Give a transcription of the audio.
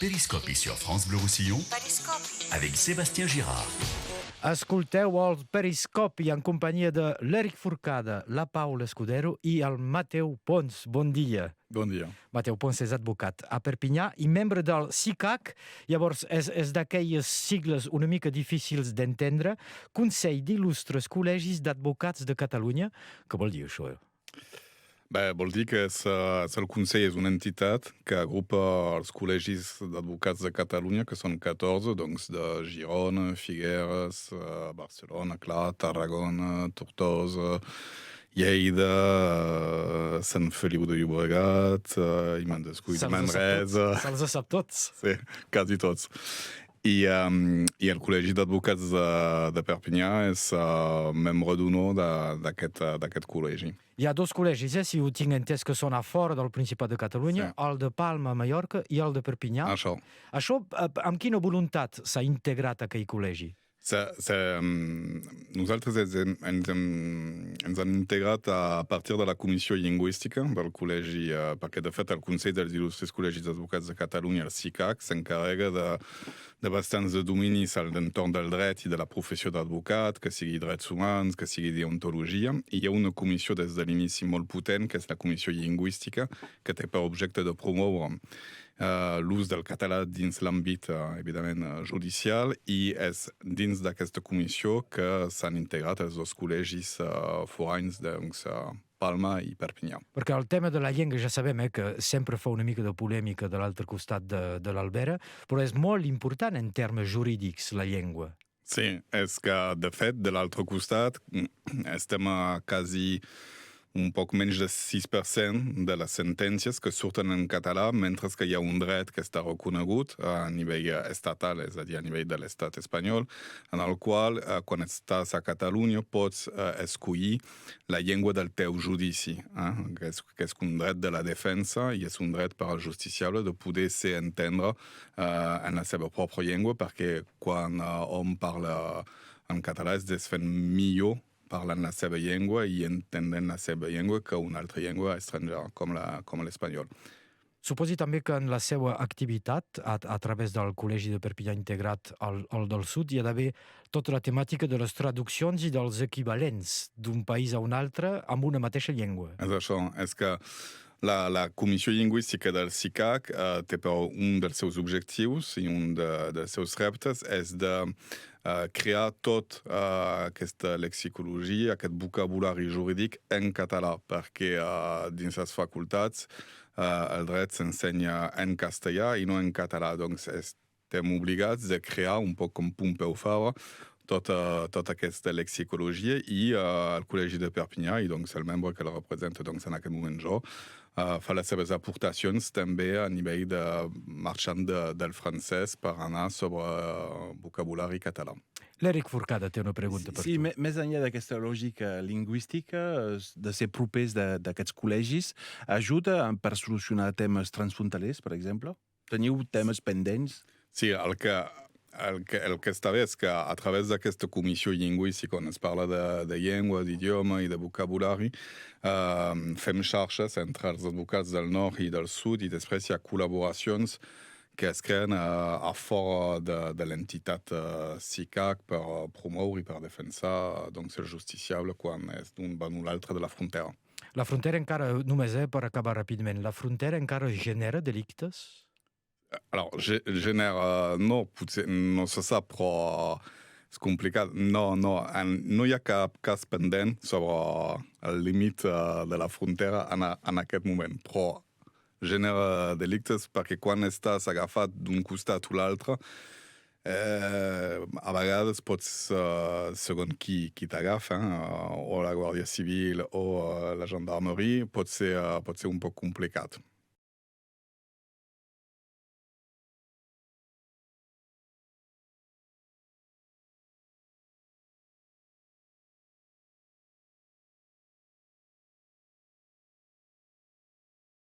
Periscopi sur France Bleu Roussillon avec Sébastien Girard. Ascolteu el Periscopi en companyia de l'Eric Forcada, la Paula Escudero i el Mateu Pons. Bon dia. Bon dia. Mateu Pons és advocat a Perpinyà i membre del SICAC. Llavors, és d'aquelles sigles una mica difícils d'entendre. Consell d'Il·lustres Col·legis d'Advocats de Catalunya. Què vol dir això? Bé, vol dir que el Consell és una entitat que agrupa els col·legis d'advocats de Catalunya, que són 14, doncs de Girona, Figueres, Barcelona, clar, Tarragona, Tortosa, Lleida, Sant Feliu de Llobregat, i me'n descuido, Manresa... Se'ls sap tots. Sí, quasi tots. I el Col·legi d'Advocats de Perpinyà és membre d'honor d'aquest col·legi. Hi ha dos col·legis, si ho tinc entès, que són a fora del Principat de Catalunya, sí. El de Palma, Mallorca, i el de Perpinyà. Això, amb quina voluntat s'ha integrat aquell col·legi? Nosaltres ens hem integrat a partir de la Comissió Lingüística del col·legi, perquè de fet el Consell dels Il·lustres Col·legis d'Advocats de Catalunya, el SICAC, s'encarrega de bastants de dominis a l'entorn del dret i de la professió d'advocat, que sigui drets humans, que sigui deontologia, i hi ha una comissió des de l'inici molt potent, que és la Comissió Lingüística, que té per objecte de promoure l'ús del català dins l'àmbit, evidentment, judicial, i és dins d'aquesta comissió que s'han integrat els dos col·legis foranys, doncs, Palma i Perpinyà. Perquè el tema de la llengua ja sabem que sempre fa una mica de polèmica de l'altre costat de l'Albera, però és molt important en termes jurídics, la llengua. Sí, és que, de fet, de l'altre costat estem a quasi un poc menys de 6% de les sentències que surten en català, mentre que hi ha un dret que està reconegut a nivell estatal, és a dir, a nivell de l'estat espanyol, en el qual, quan estàs a Catalunya, pots escollir la llengua del teu judici, que és un dret de la defensa i és un dret per al justiciable de poder ser entendre en la seva pròpia llengua, perquè quan hom parla en català es desfent millor parlant la seva llengua i entendent la seva llengua que una altra llengua estrangera, com l'espanyol. Suposi també que en la seva activitat, a través del Col·legi de Perpinyà integrat al del Sud, hi ha d'haver tota la temàtica de les traduccions i dels equivalents d'un país a un altre amb una mateixa llengua. És això, és que la Comissió Lingüística del SICAC té per un dels seus objectius i un dels seus reptes és de crear tot aquesta lexicologia, aquest vocabulari jurídic en català, perquè dins les facultats el dret s'ensenya en castellà i no en català, doncs estem obligats de crear, un poc com Pompeu Fabra, tota aquesta lexicologia i el Col·legi de Perpinyà, i doncs el membre que el representa doncs, en aquest moment jo, fa les seves aportacions també a nivell de marxant del francès per anar sobre vocabulari català. L'Eric Forcada té una pregunta per tu. Sí, més enllà d'aquesta lògica lingüística, de ser propers d'aquests col·legis, ajuda per solucionar temes transfrontalers, per exemple? Teniu temes pendents? Sí, el que està bé és que a través d'aquesta comissió lingüística on es parla de llengua, d'idioma i de vocabulari, fem xarxes entre els advocats del nord i del sud i després hi ha col·laboracions que es creen a fora de l'entitat SICAC per promoure i per defensar doncs, el justiciable quan és d'un bàndol a l'altre de la frontera. La frontera encara, només per acabar ràpidament, la frontera encara genera delictes? Alors, genera, no, potser no se sap, però és complicat. No hi ha cap cas pendent sobre el límit de la frontera en aquest moment, però genera delictes perquè quan estàs agafat d'un costat o l'altre, a vegades pots, segons qui t'agafa, o la Guàrdia Civil o la Gendarmeria, pot ser un poc complicat.